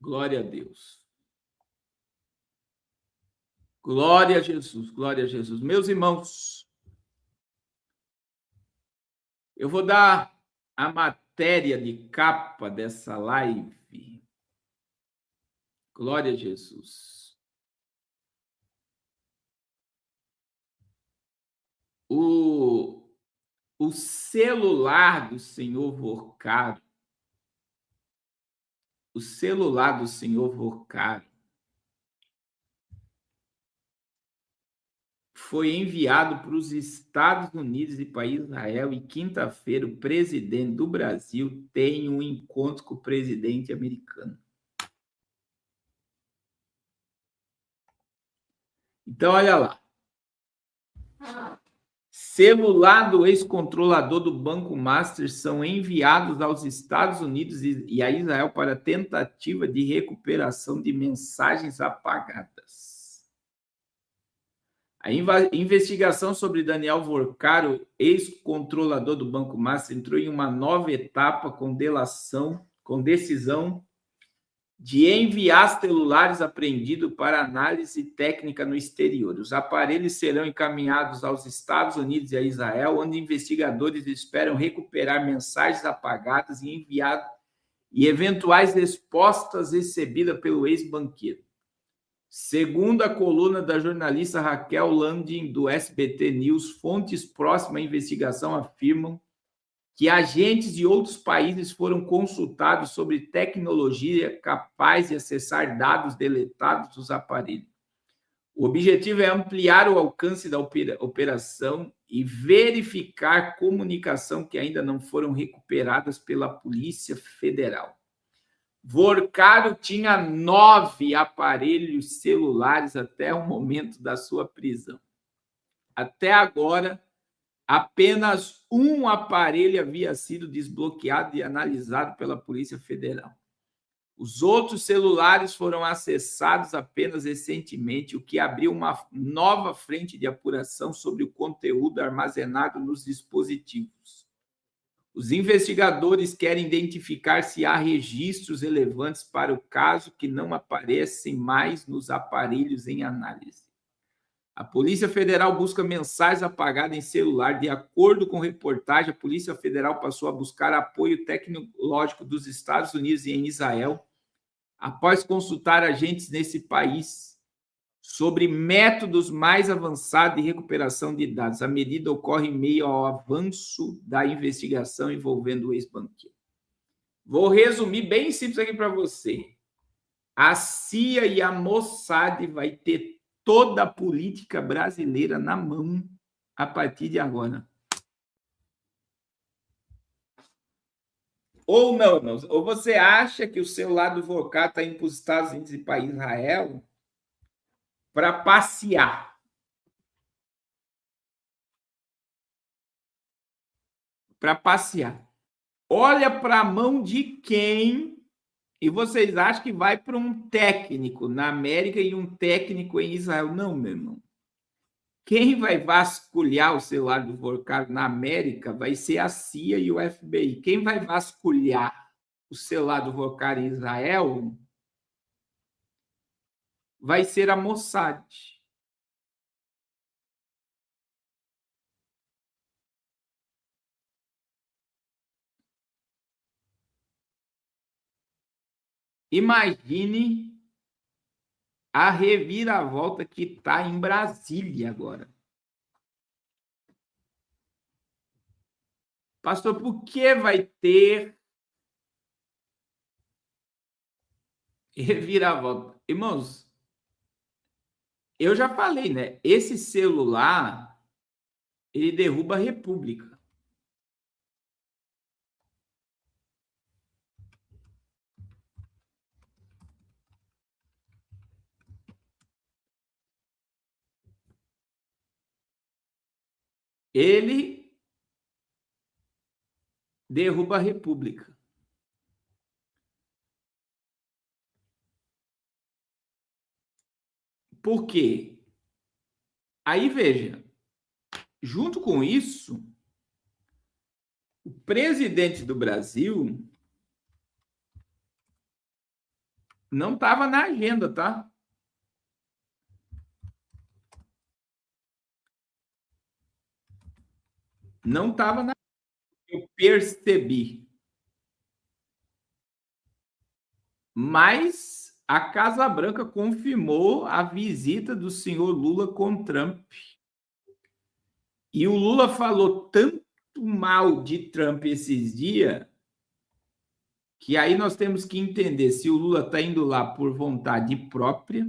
Glória a Deus. Glória a Jesus, glória a Jesus. Meus irmãos, eu vou dar a matéria de capa dessa live. Glória a Jesus. O celular do senhor Vorcaro, o celular do senhor Vorcaro foi enviado para os Estados Unidos e para Israel, e quinta-feira o presidente do Brasil tem um encontro com o presidente americano. Então, olha lá. Celular do ex-controlador do Banco Master são enviados aos Estados Unidos e a Israel para tentativa de recuperação de mensagens apagadas. A investigação sobre Daniel Vorcaro, ex-controlador do Banco Master, entrou em uma nova etapa com decisão de enviar celulares apreendidos para análise técnica no exterior. Os aparelhos serão encaminhados aos Estados Unidos e a Israel, onde investigadores esperam recuperar mensagens apagadas e eventuais respostas recebidas pelo ex-banqueiro. Segundo a coluna da jornalista Raquel Landin, do SBT News, fontes próximas à investigação afirmam que agentes de outros países foram consultados sobre tecnologia capaz de acessar dados deletados dos aparelhos. O objetivo é ampliar o alcance da operação e verificar comunicação que ainda não foram recuperadas pela Polícia Federal. Vorcaro tinha 9 aparelhos celulares até o momento da sua prisão. Até agora, apenas um aparelho havia sido desbloqueado e analisado pela Polícia Federal. Os outros celulares foram acessados apenas recentemente, o que abriu uma nova frente de apuração sobre o conteúdo armazenado nos dispositivos. Os investigadores querem identificar se há registros relevantes para o caso que não aparecem mais nos aparelhos em análise. A Polícia Federal busca mensagens apagadas em celular. De acordo com reportagem, a Polícia Federal passou a buscar apoio tecnológico dos Estados Unidos e em Israel, após consultar agentes nesse país sobre métodos mais avançados de recuperação de dados. A medida ocorre em meio ao avanço da investigação envolvendo o ex-banqueiro. Vou resumir bem simples aqui para você. A CIA e a Mossad vai ter toda a política brasileira na mão a partir de agora. Ou não, não. Ou você acha que o celular do Vorcaro está indo para os Estados Unidos e para Israel para passear? Para passear. Olha para a mão de quem, e vocês acham que vai para um técnico na América e um técnico em Israel? Não, meu irmão. Quem vai vasculhar o celular do Vorcaro na América vai ser a CIA e o FBI. Quem vai vasculhar o celular do Vorcaro em Israel vai ser a Mossad. Imagine a reviravolta que está em Brasília agora. Pastor, por que vai ter reviravolta? Irmãos, eu já falei, né? Esse celular, ele derruba a República. Ele derruba a República. Por quê? Aí, veja, junto com isso, o presidente do Brasil Não estava na agenda, tá? Não estava na. Eu percebi. Mas a Casa Branca confirmou a visita do senhor Lula com Trump. E o Lula falou tanto mal de Trump esses dias que aí nós temos que entender se o Lula está indo lá por vontade própria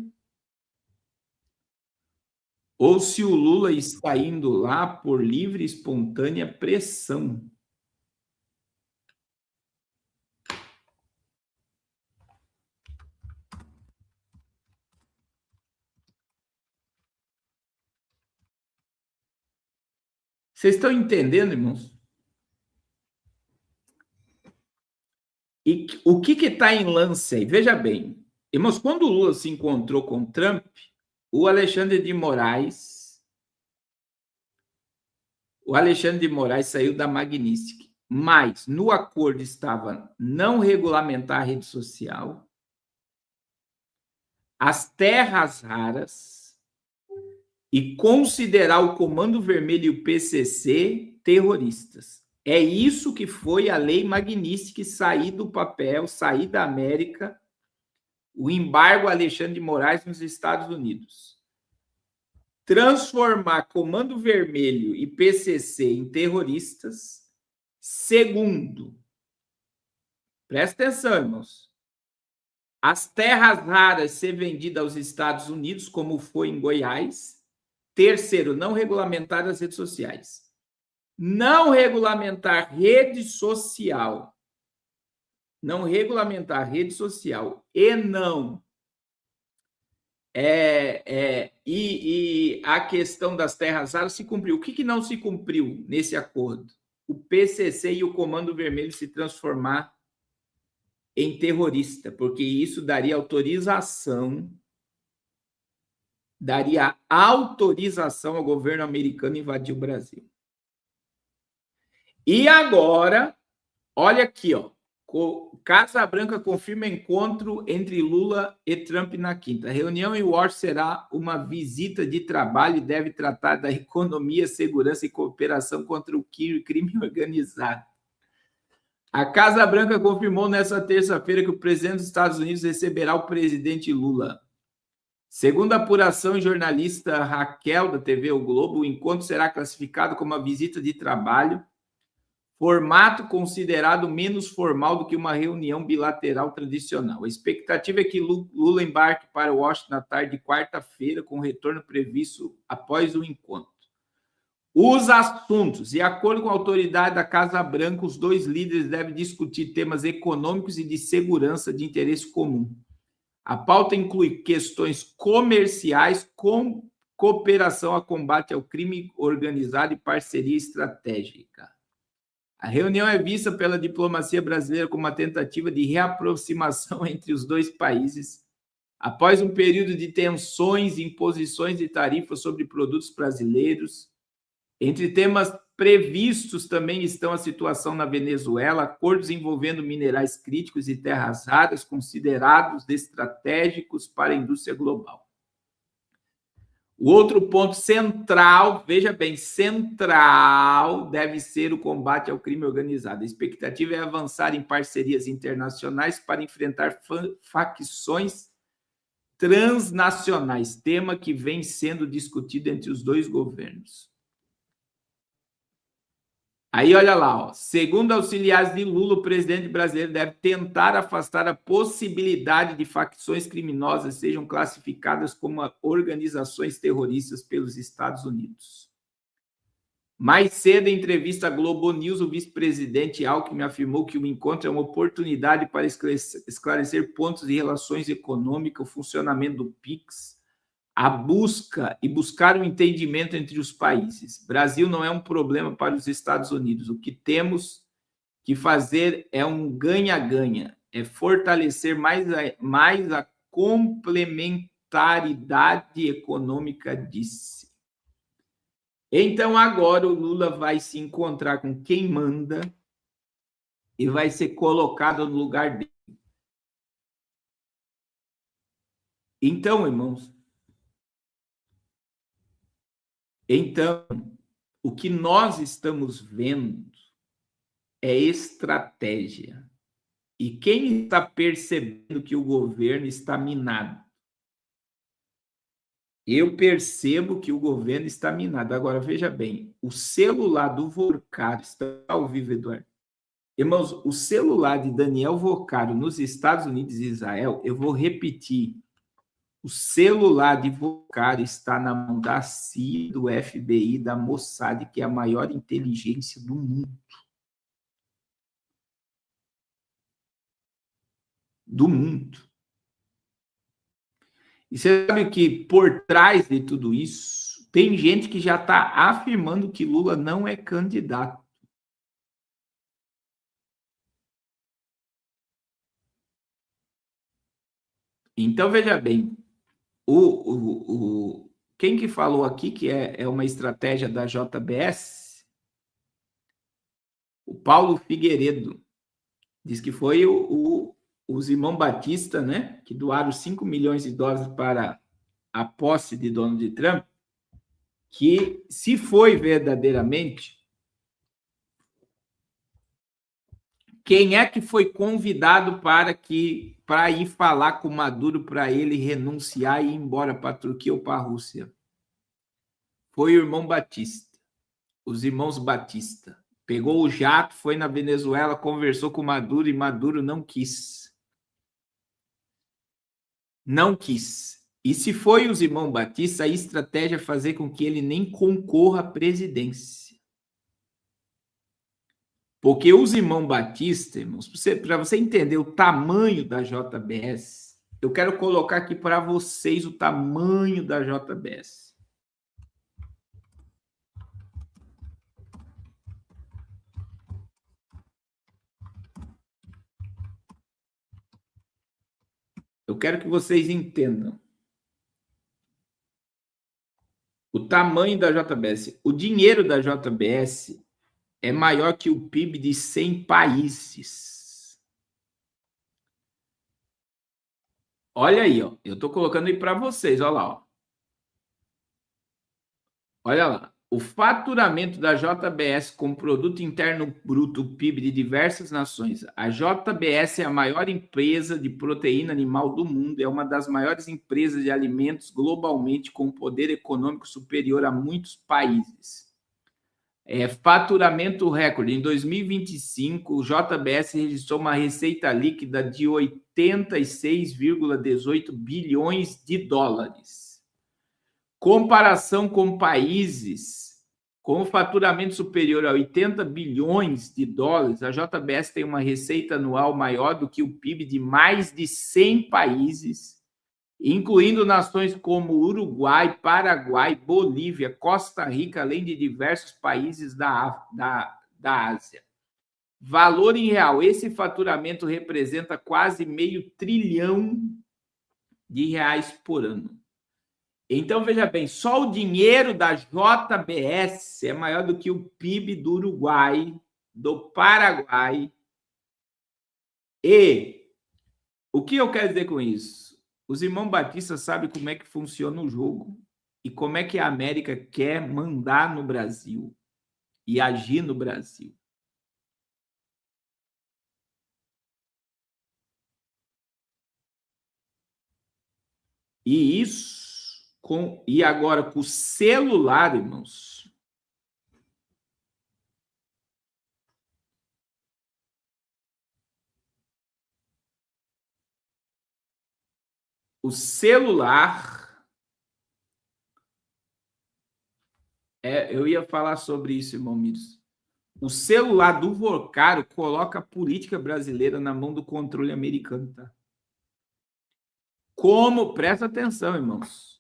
ou se o Lula está indo lá por livre e espontânea pressão. Vocês estão entendendo, irmãos? E o que está em lance aí? Veja bem, irmãos, quando o Lula se encontrou com Trump, o Alexandre de Moraes saiu da Magnitsky, mas no acordo estava não regulamentar a rede social, as terras raras e considerar o Comando Vermelho e o PCC terroristas. É isso que foi a lei Magnitsky sair do papel, sair da América, o embargo Alexandre de Moraes nos Estados Unidos. Transformar Comando Vermelho e PCC em terroristas. Segundo, presta atenção, irmãos, as terras raras ser vendidas aos Estados Unidos, como foi em Goiás. Terceiro, não regulamentar as redes sociais. Não regulamentar rede social. Não regulamentar rede social e não. E a questão das terras raras se cumpriu. O que não se cumpriu nesse acordo? O PCC e o Comando Vermelho se transformar em terrorista, porque isso daria autorização ao governo americano invadir o Brasil. E agora, olha aqui, ó, Casa Branca confirma encontro entre Lula e Trump na quinta. A reunião em Washington será uma visita de trabalho e deve tratar da economia, segurança e cooperação contra o crime organizado. A Casa Branca confirmou nesta terça-feira que o presidente dos Estados Unidos receberá o presidente Lula. Segundo a apuração jornalista Raquel, da TV O Globo, o encontro será classificado como uma visita de trabalho, formato considerado menos formal do que uma reunião bilateral tradicional. A expectativa é que Lula embarque para Washington na tarde de quarta-feira, com retorno previsto após o encontro. Os assuntos. De acordo com a autoridade da Casa Branca, os dois líderes devem discutir temas econômicos e de segurança de interesse comum. A pauta inclui questões comerciais, com cooperação a combate ao crime organizado e parceria estratégica. A reunião é vista pela diplomacia brasileira como uma tentativa de reaproximação entre os dois países, após um período de tensões e imposições de tarifas sobre produtos brasileiros. Entre temas previstos também estão a situação na Venezuela, acordos envolvendo minerais críticos e terras raras considerados estratégicos para a indústria global. O outro ponto central, veja bem, central, deve ser o combate ao crime organizado. A expectativa é avançar em parcerias internacionais para enfrentar facções transnacionais, tema que vem sendo discutido entre os dois governos. Aí, olha lá, ó. Segundo auxiliares de Lula, o presidente brasileiro deve tentar afastar a possibilidade de facções criminosas sejam classificadas como organizações terroristas pelos Estados Unidos. Mais cedo, em entrevista à Globo News, o vice-presidente Alckmin afirmou que o encontro é uma oportunidade para esclarecer pontos de relações econômicas, o funcionamento do PIX, a buscar um entendimento entre os países. Brasil não é um problema para os Estados Unidos. O que temos que fazer é um ganha-ganha, é fortalecer mais a complementaridade econômica, disse. Então, agora o Lula vai se encontrar com quem manda e vai ser colocado no lugar dele. Então, irmãos, o que nós estamos vendo é estratégia. E quem está percebendo que o governo está minado? Eu percebo que o governo está minado. Agora, veja bem, o celular do Vocaro está ao vivo, Eduardo. Irmãos, o celular de Daniel Vocaro nos Estados Unidos e Israel, eu vou repetir, o celular de Vocaro está na mão da CIA, do FBI, da Mossad, que é a maior inteligência do mundo. Do mundo. E você sabe que por trás de tudo isso, tem gente que já está afirmando que Lula não é candidato. Então, veja bem, quem que falou aqui que é uma estratégia da JBS? O Paulo Figueiredo. Diz que foi os irmãos Batista, né, que doaram 5 milhões de dólares para a posse de Donald Trump, que se foi verdadeiramente, quem é que foi convidado para ir falar com Maduro para ele renunciar e ir embora para a Turquia ou para a Rússia? Foi o irmão Batista, os irmãos Batista. Pegou o jato, foi na Venezuela, conversou com Maduro e Maduro não quis. Não quis. E se foi os irmãos Batista, a estratégia é fazer com que ele nem concorra à presidência. Porque os irmãos Batista, irmãos, para você entender o tamanho da JBS, eu quero colocar aqui para vocês o tamanho da JBS. Eu quero que vocês entendam o tamanho da JBS. O dinheiro da JBS é maior que o PIB de 100 países. Olha aí, ó. Eu estou colocando aí para vocês. Olha lá. Ó. Olha lá. O faturamento da JBS com produto interno bruto PIB de diversas nações. A JBS é a maior empresa de proteína animal do mundo, é uma das maiores empresas de alimentos globalmente com poder econômico superior a muitos países. Faturamento recorde. Em 2025, o JBS registrou uma receita líquida de 86,18 bilhões de dólares. Comparação com países com faturamento superior a 80 bilhões de dólares, a JBS tem uma receita anual maior do que o PIB de mais de 100 países, incluindo nações como Uruguai, Paraguai, Bolívia, Costa Rica, além de diversos países da Ásia. Valor em real, esse faturamento representa quase R$500 bilhão por ano. Então, veja bem, só o dinheiro da JBS é maior do que o PIB do Uruguai, do Paraguai. E o que eu quero dizer com isso? Os irmãos Batista sabem como é que funciona o jogo e como é que a América quer mandar no Brasil e agir no Brasil. E isso e agora com o celular, irmãos. O celular. Eu ia falar sobre isso, irmão Miros. O celular do Vocaro coloca a política brasileira na mão do controle americano, tá? Presta atenção, irmãos.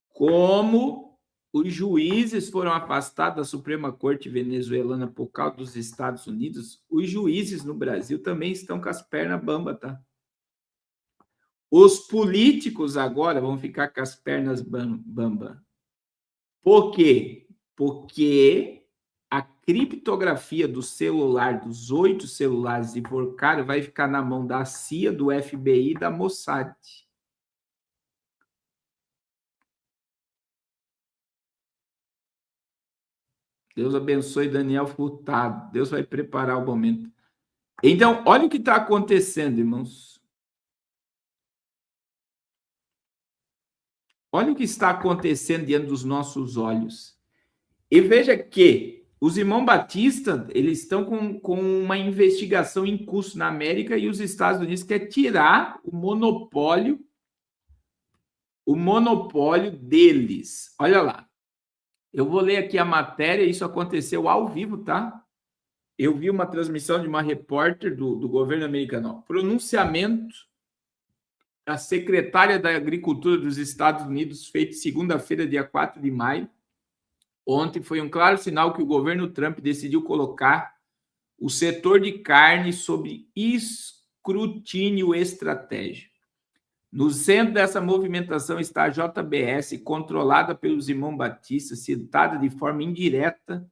Como os juízes foram afastados da Suprema Corte venezuelana por causa dos Estados Unidos, os juízes no Brasil também estão com as pernas bambas, tá? Os políticos agora vão ficar com as pernas bambas. Por quê? Porque a criptografia do celular, dos 8 celulares de Vocaro, vai ficar na mão da CIA, do FBI e da Mossad. Deus abençoe Daniel Furtado. Deus vai preparar o momento. Então, olha o que está acontecendo, irmãos. Olha o que está acontecendo diante dos nossos olhos. E veja que os irmãos Batista, eles estão com uma investigação em curso na América e os Estados Unidos querem tirar o monopólio deles. Olha lá. Eu vou ler aqui a matéria, isso aconteceu ao vivo, tá? Eu vi uma transmissão de uma repórter do governo americano. Pronunciamento da secretária da Agricultura dos Estados Unidos, feito segunda-feira, dia 4 de maio. Ontem foi um claro sinal que o governo Trump decidiu colocar o setor de carne sob escrutínio estratégico. No centro dessa movimentação está a JBS, controlada pelos irmãos Batista, citada de forma indireta,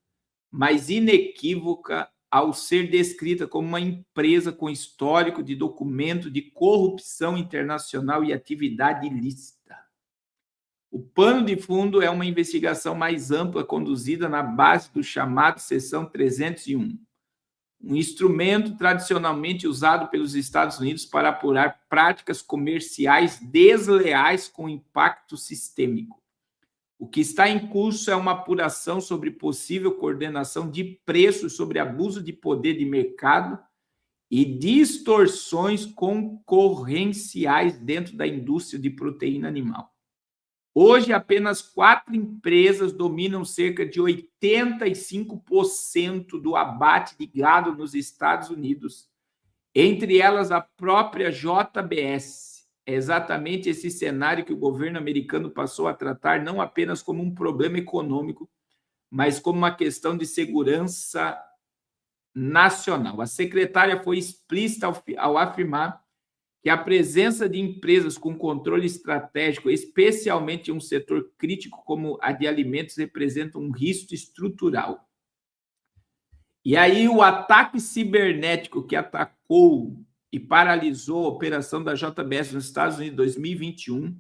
mas inequívoca, ao ser descrita como uma empresa com histórico de documento de corrupção internacional e atividade ilícita. O pano de fundo é uma investigação mais ampla conduzida na base do chamado Seção 301, um instrumento tradicionalmente usado pelos Estados Unidos para apurar práticas comerciais desleais com impacto sistêmico. O que está em curso é uma apuração sobre possível coordenação de preços, sobre abuso de poder de mercado e distorções concorrenciais dentro da indústria de proteína animal. Hoje, apenas 4 empresas dominam cerca de 85% do abate de gado nos Estados Unidos, entre elas a própria JBS. É exatamente esse cenário que o governo americano passou a tratar não apenas como um problema econômico, mas como uma questão de segurança nacional. A secretária foi explícita ao afirmar que a presença de empresas com controle estratégico, especialmente em um setor crítico como a de alimentos, representa um risco estrutural. E aí o ataque cibernético que atacou e paralisou a operação da JBS nos Estados Unidos em 2021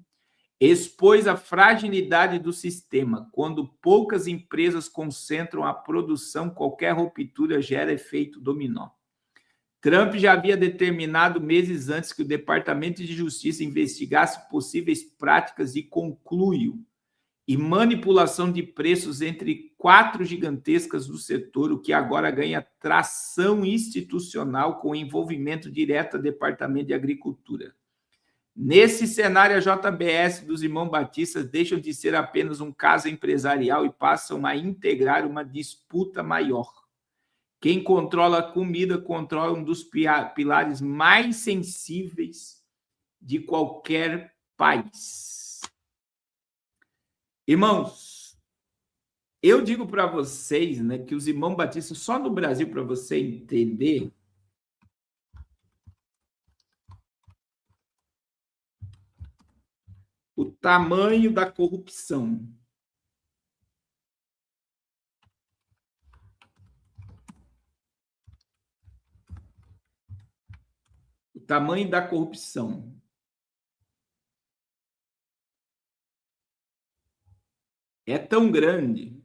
expôs a fragilidade do sistema. Quando poucas empresas concentram a produção, qualquer ruptura gera efeito dominó. Trump já havia determinado meses antes que o Departamento de Justiça investigasse possíveis práticas de conluio e manipulação de preços entre 4 gigantescas do setor, o que agora ganha tração institucional com envolvimento direto do Departamento de Agricultura. Nesse cenário, a JBS dos irmãos Batistas deixam de ser apenas um caso empresarial e passam a integrar uma disputa maior. Quem controla a comida controla um dos pilares mais sensíveis de qualquer país. Irmãos, eu digo para vocês, né, que os irmãos batistas, só no Brasil, para você entender, o tamanho da corrupção. O tamanho da corrupção. É tão grande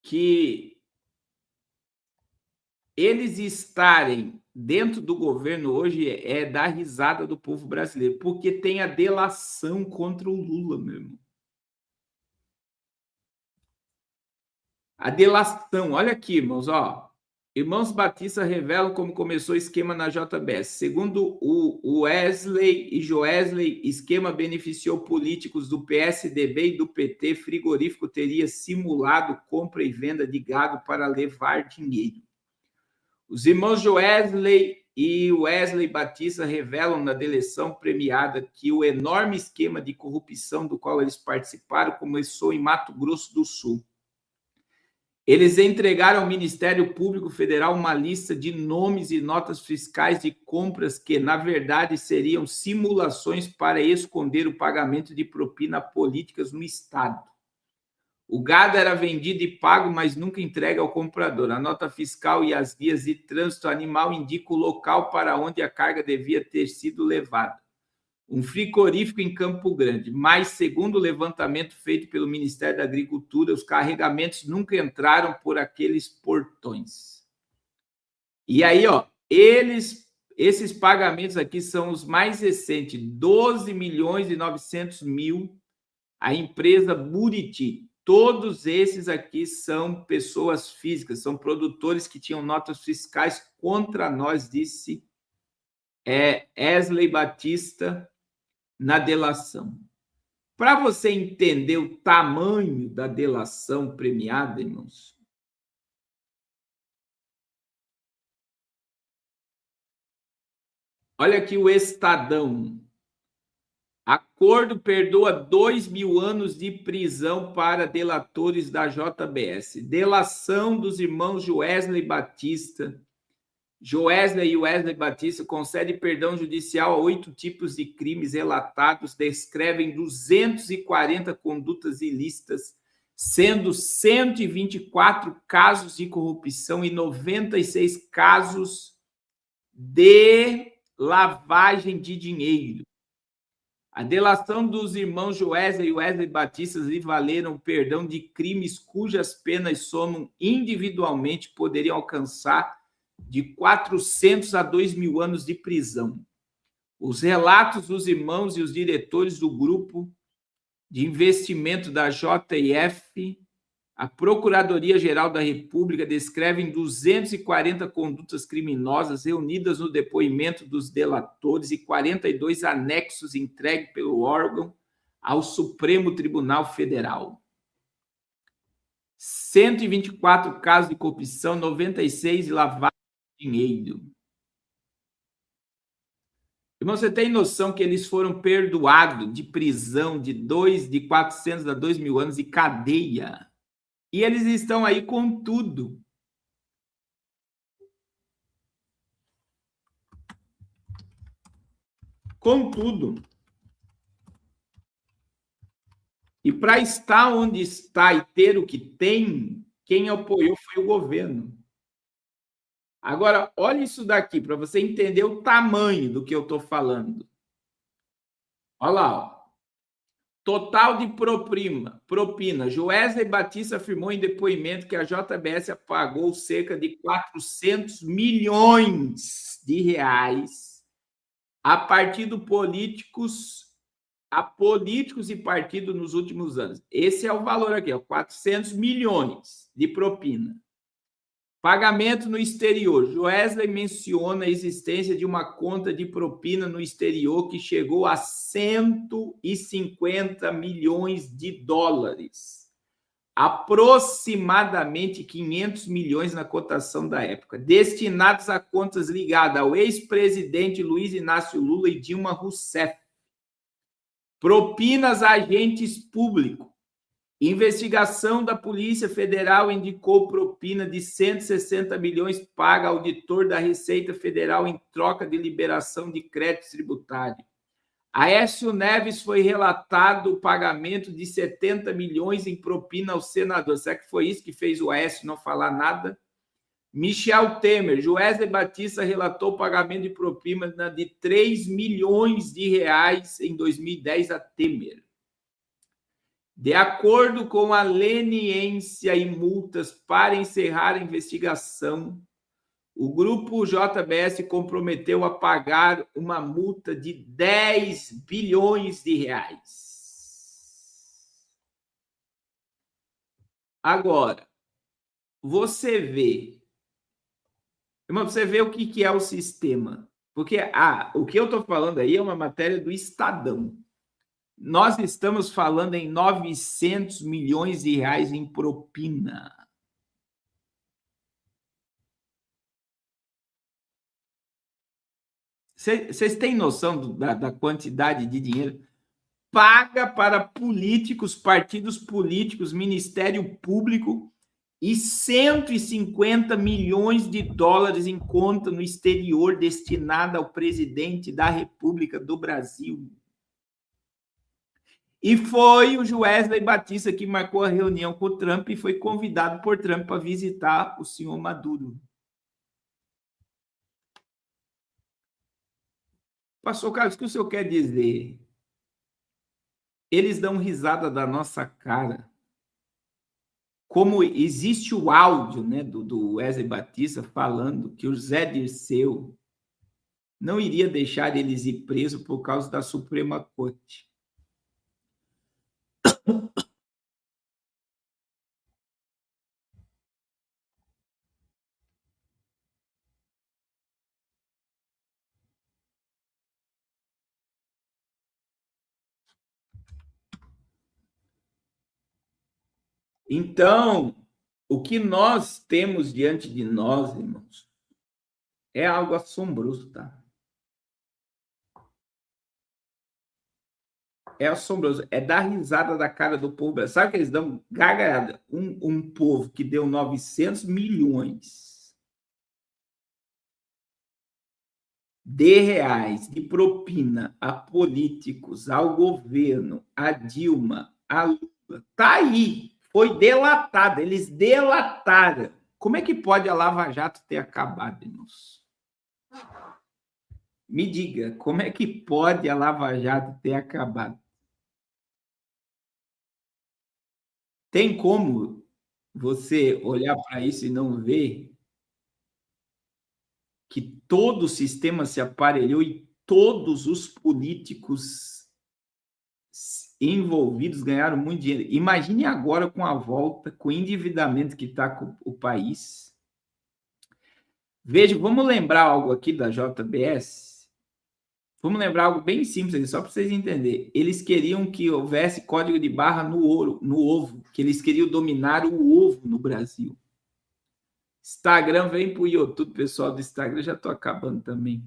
que eles estarem dentro do governo hoje é dar risada do povo brasileiro, porque tem a delação contra o Lula mesmo. A delação, olha aqui, irmãos, ó. Irmãos Batista revelam como começou o esquema na JBS. Segundo o Wesley e Joesley, esquema beneficiou políticos do PSDB e do PT. Frigorífico teria simulado compra e venda de gado para levar dinheiro. Os irmãos Joesley e Wesley Batista revelam na delação premiada que o enorme esquema de corrupção do qual eles participaram começou em Mato Grosso do Sul. Eles entregaram ao Ministério Público Federal uma lista de nomes e notas fiscais de compras que, na verdade, seriam simulações para esconder o pagamento de propina políticas no Estado. O gado era vendido e pago, mas nunca entregue ao comprador. A nota fiscal e as guias de trânsito animal indicam o local para onde a carga devia ter sido levada. um frigorífico em Campo Grande. Mas, segundo o levantamento feito pelo Ministério da Agricultura, os carregamentos nunca entraram por aqueles portões. E aí, ó, esses pagamentos aqui são os mais recentes, 12.900.000, a empresa Buriti. Todos esses aqui são pessoas físicas, são produtores que tinham notas fiscais contra nós, disse Wesley Batista na delação. Para você entender o tamanho da delação premiada, irmãos, olha aqui o Estadão. Acordo perdoa 2.000 anos de prisão para delatores da JBS. Delação dos irmãos Joesley Batista. Joesley e Wesley Batista concede perdão judicial a 8 tipos de crimes relatados, descrevem 240 condutas ilícitas, sendo 124 casos de corrupção e 96 casos de lavagem de dinheiro. A delação dos irmãos Joesley e Wesley Batista lhe valeram o perdão de crimes cujas penas somam individualmente poderiam alcançar de 400 a 2.000 anos de prisão. Os relatos dos irmãos e os diretores do grupo de investimento da JF, a Procuradoria-Geral da República, descrevem 240 condutas criminosas reunidas no depoimento dos delatores e 42 anexos entregues pelo órgão ao Supremo Tribunal Federal. 124 casos de corrupção, 96 de lavagem de dinheiro. Irmão, você tem noção que eles foram perdoados de prisão de 400 a 2.000 anos de cadeia? E eles estão aí com tudo. Com tudo. E para estar onde está e ter o que tem, quem apoiou foi o governo. Agora, olha isso daqui, para você entender o tamanho do que eu estou falando. Olha lá, ó. Total de propina. Joesley Batista afirmou em depoimento que a JBS pagou cerca de 400 milhões de reais a políticos e partidos nos últimos anos. Esse é o valor aqui, ó, 400 milhões de propina. Pagamento no exterior. Joesley menciona a existência de uma conta de propina no exterior que chegou a 150 milhões de dólares. Aproximadamente 500 milhões na cotação da época, destinados a contas ligadas ao ex-presidente Luiz Inácio Lula e Dilma Rousseff. Propinas a agentes públicos. Investigação da Polícia Federal indicou propina de 160 milhões paga ao auditor da Receita Federal em troca de liberação de crédito tributário. Aécio Neves foi relatado o pagamento de 70 milhões em propina ao senador. Será que foi isso que fez o Aécio não falar nada? Michel Temer, Joesley Batista relatou o pagamento de propina de 3 milhões de reais em 2010 a Temer. De acordo com a leniência e multas para encerrar a investigação, o grupo JBS comprometeu a pagar uma multa de 10 bilhões de reais. Agora, você vê o que é o sistema. Porque o que eu estou falando aí é uma matéria do Estadão. Nós estamos falando em 900 milhões de reais em propina. Vocês têm noção da quantidade de dinheiro? Paga para políticos, partidos políticos, Ministério Público e 150 milhões de dólares em conta no exterior destinada ao presidente da República do Brasil. E foi o Joesley Batista que marcou a reunião com o Trump e foi convidado por Trump para visitar o senhor Maduro. Pastor Carlos, o que o senhor quer dizer? Eles dão risada da nossa cara. Como existe o áudio, né, do Wesley Batista falando que o Zé Dirceu não iria deixar eles ir presos por causa da Suprema Corte. Então, o que nós temos diante de nós, irmãos, é algo assombroso, tá? É assombroso. É dar risada da cara do povo. Sabe que eles dão gargalhada? Um povo que deu 900 milhões de reais de propina a políticos, ao governo, a Dilma, a Lula. Tá aí. Foi delatada. Eles delataram. Como é que pode a Lava Jato ter acabado, irmãos? Me diga, como é que pode a Lava Jato ter acabado? Tem como você olhar para isso e não ver que todo o sistema se aparelhou e todos os políticos envolvidos ganharam muito dinheiro? Imagine agora com a volta, com o endividamento que está com o país. Veja, vamos lembrar algo aqui da JBS. Vamos lembrar algo bem simples, só para vocês entenderem. Eles queriam que houvesse código de barra no ouro, no ovo, que eles queriam dominar o ovo no Brasil. Instagram vem para o YouTube, pessoal do Instagram, já estou acabando também.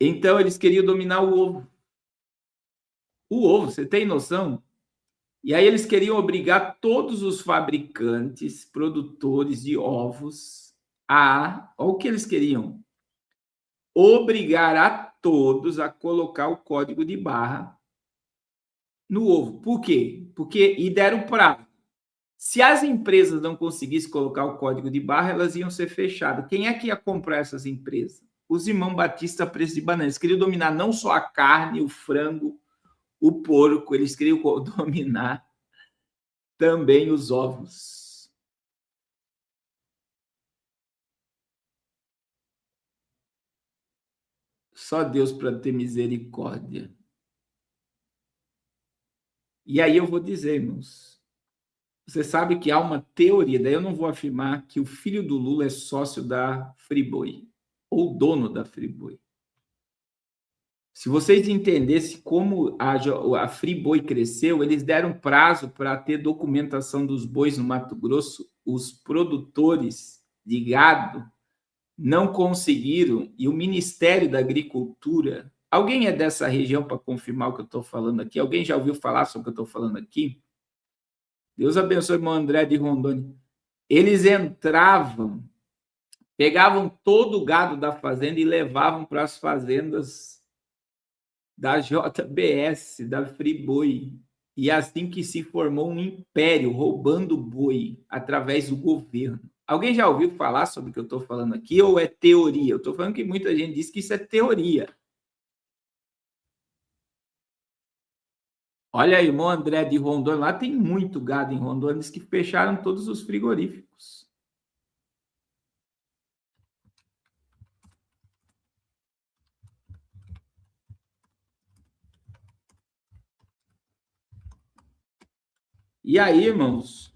Então, eles queriam dominar o ovo. O ovo, você tem noção? E aí eles queriam obrigar todos os fabricantes, produtores de ovos a... Olha o que eles queriam. Obrigar a todos a colocar o código de barra no ovo. Por quê? E deram prazo. Se as empresas não conseguissem colocar o código de barra, elas iam ser fechadas. Quem é que ia comprar essas empresas? Os irmãos Batista a preço de banana. Eles queriam dominar não só a carne, o frango, o porco, eles queriam dominar também os ovos. Só Deus para ter misericórdia. E aí eu vou dizer, irmãos, você sabe que há uma teoria, daí eu não vou afirmar que o filho do Lula é sócio da Friboi, ou dono da Friboi. Se vocês entendessem como a Friboi cresceu, eles deram prazo para ter documentação dos bois no Mato Grosso. Os produtores de gado não conseguiram, e o Ministério da Agricultura... Alguém é dessa região para confirmar o que eu estou falando aqui? Alguém já ouviu falar sobre o que eu estou falando aqui? Deus abençoe o irmão André de Rondônia. Eles entravam, pegavam todo o gado da fazenda e levavam para as fazendas da JBS, da Friboi. E assim que se formou um império roubando boi através do governo. Alguém já ouviu falar sobre o que eu estou falando aqui ou é teoria? Eu estou falando que muita gente diz que isso é teoria. Olha aí, irmão André de Rondônia, lá tem muito gado em Rondônia, diz que fecharam todos os frigoríficos. E aí, irmãos,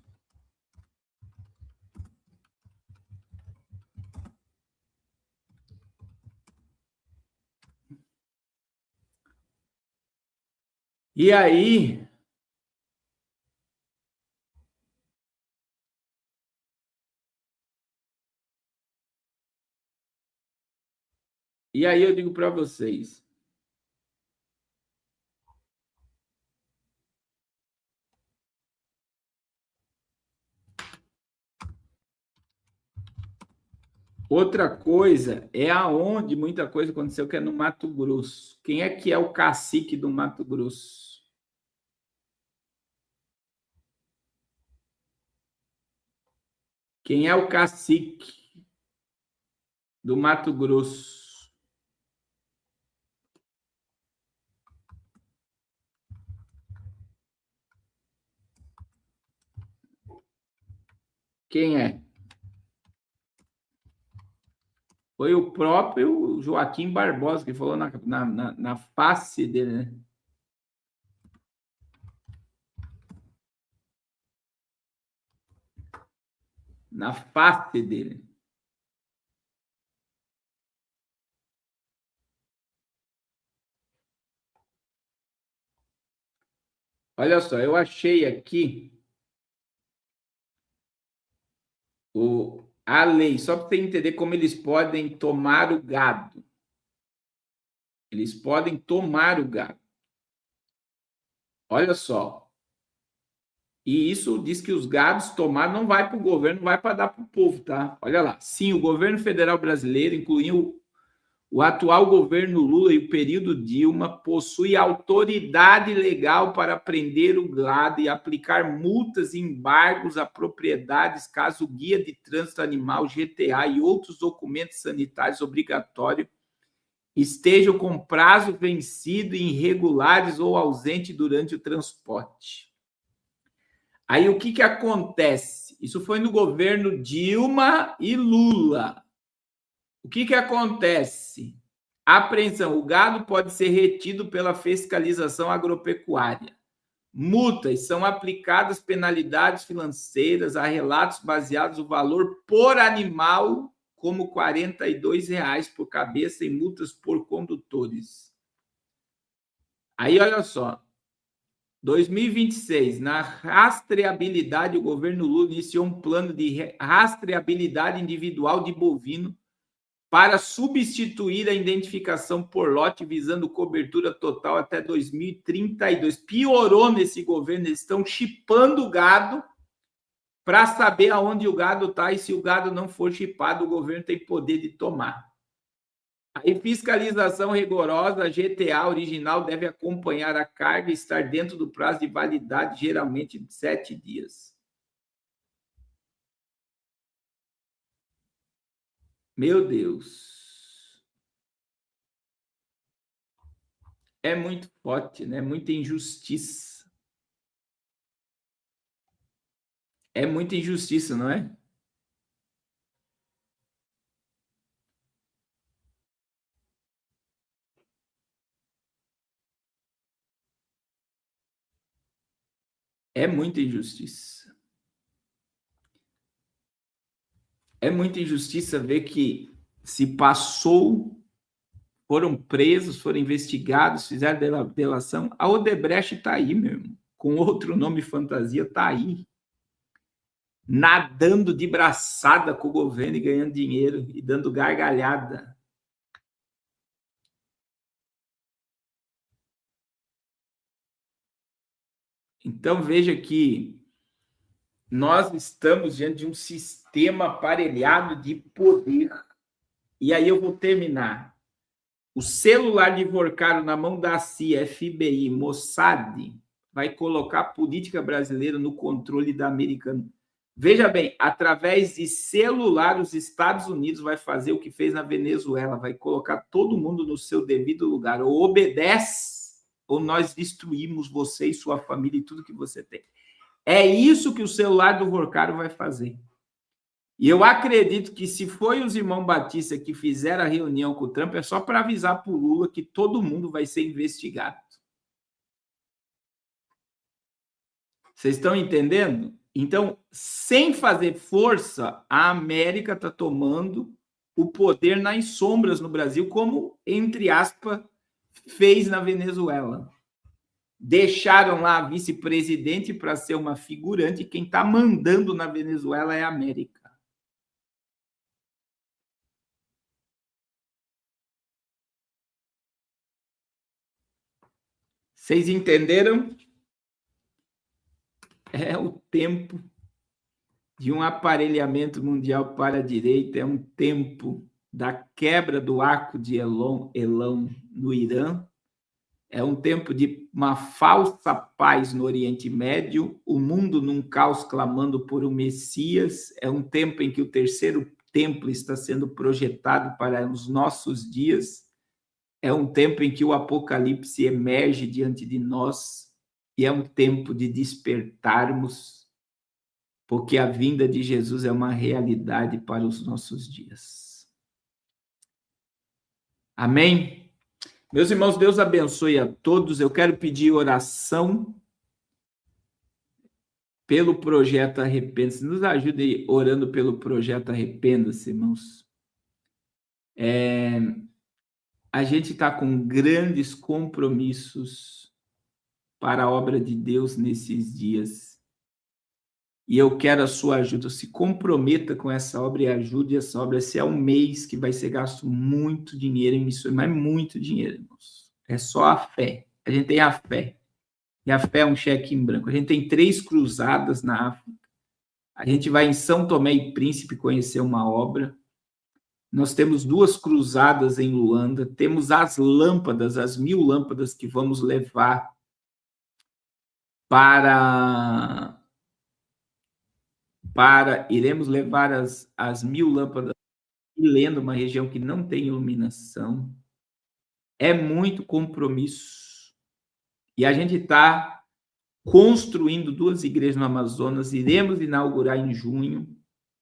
e aí, eu digo para vocês, outra coisa é aonde muita coisa aconteceu, que é no Mato Grosso. Quem é o cacique do Mato Grosso? Quem é o cacique do Mato Grosso? Quem é? Foi o próprio Joaquim Barbosa que falou na face dele, né? Na face dele. Olha só, eu achei aqui a lei, só para você entender como eles podem tomar o gado. Eles podem tomar o gado. Olha só. E isso diz que os gados tomados não vai para o governo, não vai para dar para o povo, tá? Olha lá. Sim, o governo federal brasileiro, incluindo o atual governo Lula e o período Dilma, possui autoridade legal para prender o gado e aplicar multas e embargos a propriedades caso o Guia de Trânsito Animal, GTA e outros documentos sanitários obrigatórios estejam com prazo vencido, irregulares ou ausente durante o transporte. Aí o que acontece? Isso foi no governo Dilma e Lula. O que acontece? Apreensão. O gado pode ser retido pela fiscalização agropecuária. Multas. São aplicadas penalidades financeiras a relatos baseados no valor por animal, como R$ 42 por cabeça e multas por condutores. Aí, olha só. 2026, na rastreabilidade, o governo Lula iniciou um plano de rastreabilidade individual de bovino para substituir a identificação por lote, visando cobertura total até 2032. Piorou nesse governo, eles estão chipando o gado para saber aonde o gado está, e se o gado não for chipado, o governo tem poder de tomar. A fiscalização rigorosa, a GTA original deve acompanhar a carga e estar dentro do prazo de validade, geralmente de 7 dias. Meu Deus. É muito forte, né? Muita injustiça. É muita injustiça, não é? É muita injustiça. É muita injustiça ver que se passou, foram presos, foram investigados, fizeram delação. A Odebrecht está aí mesmo, com outro nome fantasia, está aí, nadando de braçada com o governo e ganhando dinheiro e dando gargalhada. Então, veja que nós estamos diante de um sistema aparelhado de poder. E aí eu vou terminar. O celular de Vorcaro na mão da CIA, FBI, Mossad, vai colocar a política brasileira no controle da americana. Veja bem, através de celular, os Estados Unidos vai fazer o que fez na Venezuela, vai colocar todo mundo no seu devido lugar. Ou obedece, ou nós destruímos você e sua família e tudo que você tem. É isso que o celular do Vorcaro vai fazer. E eu acredito que se foi os irmãos Batista que fizeram a reunião com o Trump, é só para avisar para o Lula que todo mundo vai ser investigado. Vocês estão entendendo? Então, sem fazer força, a América está tomando o poder nas sombras no Brasil, como, entre aspas, fez na Venezuela. Deixaram lá a vice-presidente para ser uma figurante, quem está mandando na Venezuela é a América. Vocês entenderam? É o tempo de um aparelhamento mundial para a direita, é um tempo da quebra do arco de Elão no Irã, é um tempo de uma falsa paz no Oriente Médio, o mundo num caos clamando por um Messias, é um tempo em que o terceiro templo está sendo projetado para os nossos dias, é um tempo em que o Apocalipse emerge diante de nós, e é um tempo de despertarmos porque a vinda de Jesus é uma realidade para os nossos dias. Amém? Meus irmãos, Deus abençoe a todos. Eu quero pedir oração pelo projeto Arrependa-se. Nos ajude orando pelo projeto Arrependa-se, irmãos. A gente está com grandes compromissos para a obra de Deus nesses dias. E eu quero a sua ajuda. Se comprometa com essa obra e ajude essa obra. Esse é um mês que vai ser gasto muito dinheiro em missões, mas muito dinheiro, irmãos. É só a fé. A gente tem a fé. E a fé é um cheque em branco. A gente tem 3 cruzadas na África. A gente vai em São Tomé e Príncipe conhecer uma obra. Nós temos 2 cruzadas em Luanda. Temos as lâmpadas, as 1000 lâmpadas que vamos levar iremos levar as 1000 lâmpadas e lendo uma região que não tem iluminação. É muito compromisso. E a gente está construindo 2 igrejas no Amazonas. Iremos inaugurar em junho,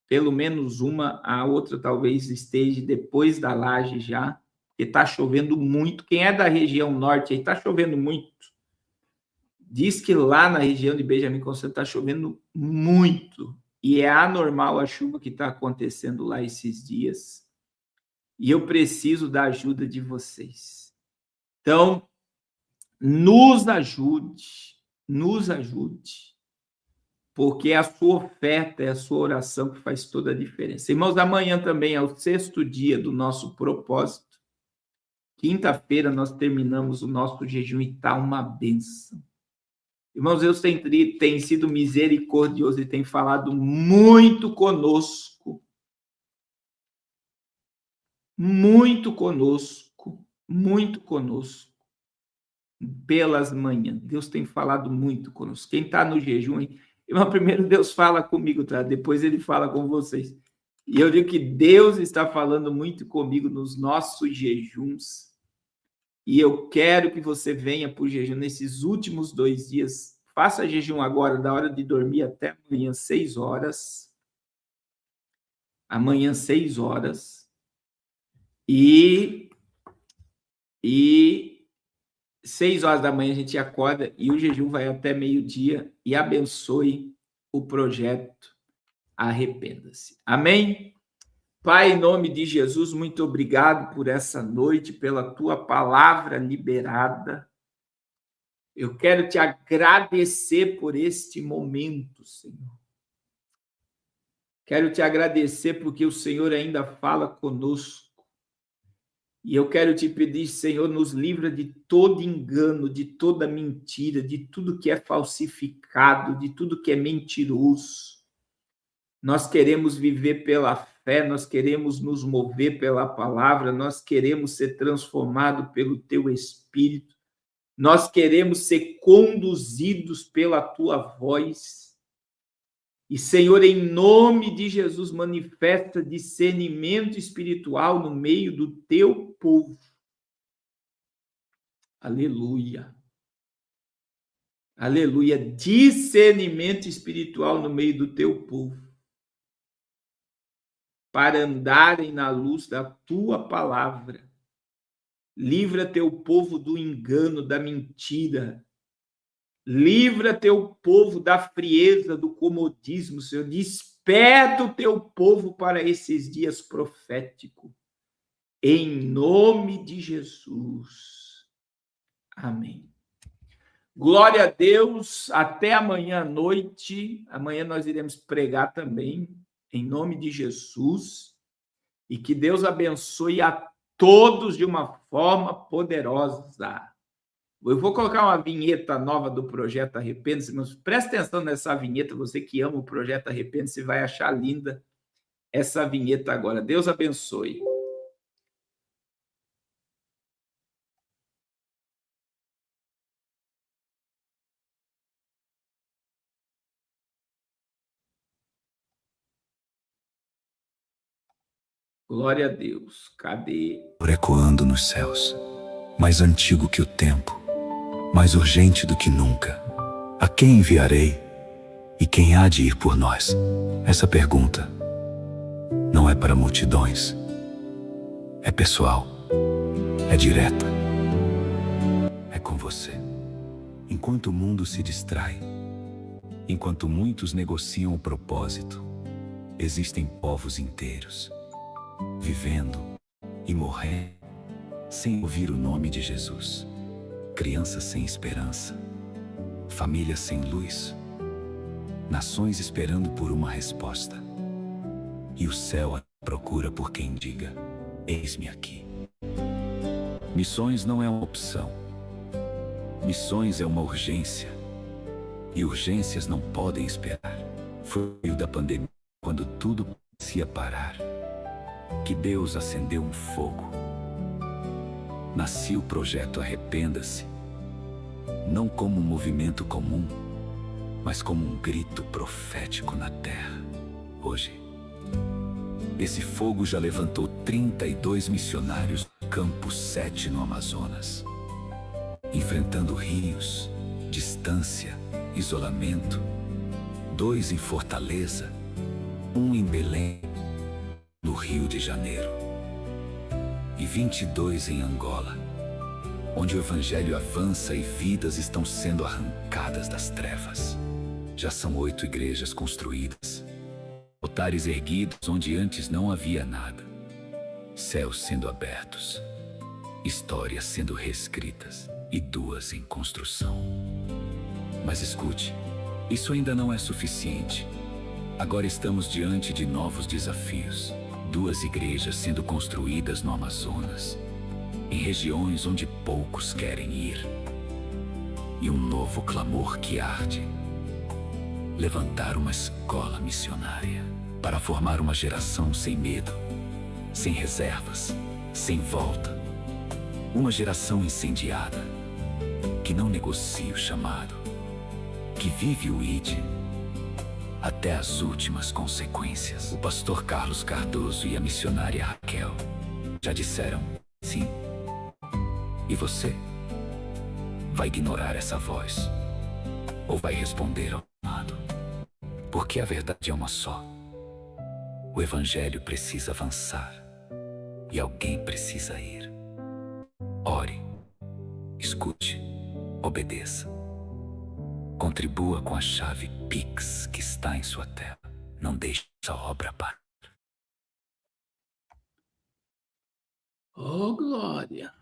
pelo menos uma, a outra talvez esteja depois da laje já, porque está chovendo muito. Quem é da região norte aí, está chovendo muito. Diz que lá na região de Benjamin Constant está chovendo muito. E é anormal a chuva que está acontecendo lá esses dias. E eu preciso da ajuda de vocês. Então, nos ajude, porque a sua oferta é a sua oração que faz toda a diferença. Irmãos, amanhã também é o 6º dia do nosso propósito. Quinta-feira nós terminamos o nosso jejum e está uma bênção. Irmãos, Deus tem sido misericordioso e tem falado muito conosco. Muito conosco. Pelas manhãs. Deus tem falado muito conosco. Quem está no jejum, irmão, primeiro Deus fala comigo, tá? Depois ele fala com vocês. E eu digo que Deus está falando muito comigo nos nossos jejuns. E eu quero que você venha para o jejum nesses últimos 2 dias. Faça jejum agora, da hora de dormir até amanhã, 6 horas. Amanhã, 6 horas. E 6 horas da manhã a gente acorda e o jejum vai até meio-dia e abençoe o projeto Arrependa-se. Amém? Pai, em nome de Jesus, muito obrigado por essa noite, pela tua palavra liberada. Eu quero te agradecer por este momento, Senhor. Quero te agradecer porque o Senhor ainda fala conosco. E eu quero te pedir, Senhor, nos livra de todo engano, de toda mentira, de tudo que é falsificado, de tudo que é mentiroso. Nós queremos viver pela fé, nós queremos nos mover pela palavra, nós queremos ser transformados pelo teu Espírito, nós queremos ser conduzidos pela tua voz. E, Senhor, em nome de Jesus, manifesta discernimento espiritual no meio do teu povo. Aleluia. Aleluia. Discernimento espiritual no meio do teu povo. Para andarem na luz da tua palavra. Livra teu povo do engano, da mentira. Livra teu povo da frieza, do comodismo, Senhor. Desperta o teu povo para esses dias proféticos. Em nome de Jesus. Amém. Glória a Deus. Até amanhã à noite. Amanhã nós iremos pregar também. Em nome de Jesus. E que Deus abençoe a todos de uma forma poderosa. Eu vou colocar uma vinheta nova do Projeto Arrependa-se, mas presta atenção nessa vinheta, você que ama o Projeto Arrependa-se vai achar linda essa vinheta agora. Deus abençoe. Glória a Deus. Cadê? Ecoando nos céus, mais antigo que o tempo, mais urgente do que nunca. A quem enviarei? E quem há de ir por nós? Essa pergunta não é para multidões. É pessoal. É direta. É com você. Enquanto o mundo se distrai, enquanto muitos negociam o propósito, existem povos inteiros, vivendo e morrendo, sem ouvir o nome de Jesus. Crianças sem esperança, famílias sem luz, nações esperando por uma resposta. E o céu à procura por quem diga: eis-me aqui. Missões não é uma opção. Missões é uma urgência. E urgências não podem esperar. Foi o da pandemia, quando tudo parecia parar, que Deus acendeu um fogo. Nascia o projeto Arrependa-se, não como um movimento comum, mas como um grito profético na terra. Hoje, esse fogo já levantou 32 missionários no Campo 7 no Amazonas, enfrentando rios, distância, isolamento. 2 em Fortaleza, 1 em Belém, no Rio de Janeiro, e 22 em Angola, onde o Evangelho avança e vidas estão sendo arrancadas das trevas. Já são 8 igrejas construídas, altares erguidos onde antes não havia nada, céus sendo abertos, histórias sendo reescritas e 2 em construção. Mas escute, isso ainda não é suficiente. Agora estamos diante de novos desafios. 2 igrejas sendo construídas no Amazonas, em regiões onde poucos querem ir. E um novo clamor que arde: levantar uma escola missionária para formar uma geração sem medo, sem reservas, sem volta. Uma geração incendiada, que não negocia o chamado, que vive o ID até as últimas consequências. O pastor Carlos Cardoso e a missionária Raquel já disseram sim. E você? Vai ignorar essa voz? Ou vai responder ao chamado? Porque a verdade é uma só. O Evangelho precisa avançar e alguém precisa ir. Ore, escute, obedeça. Contribua com a chave Pix que está em sua tela. Não deixe essa obra parar. Oh, glória!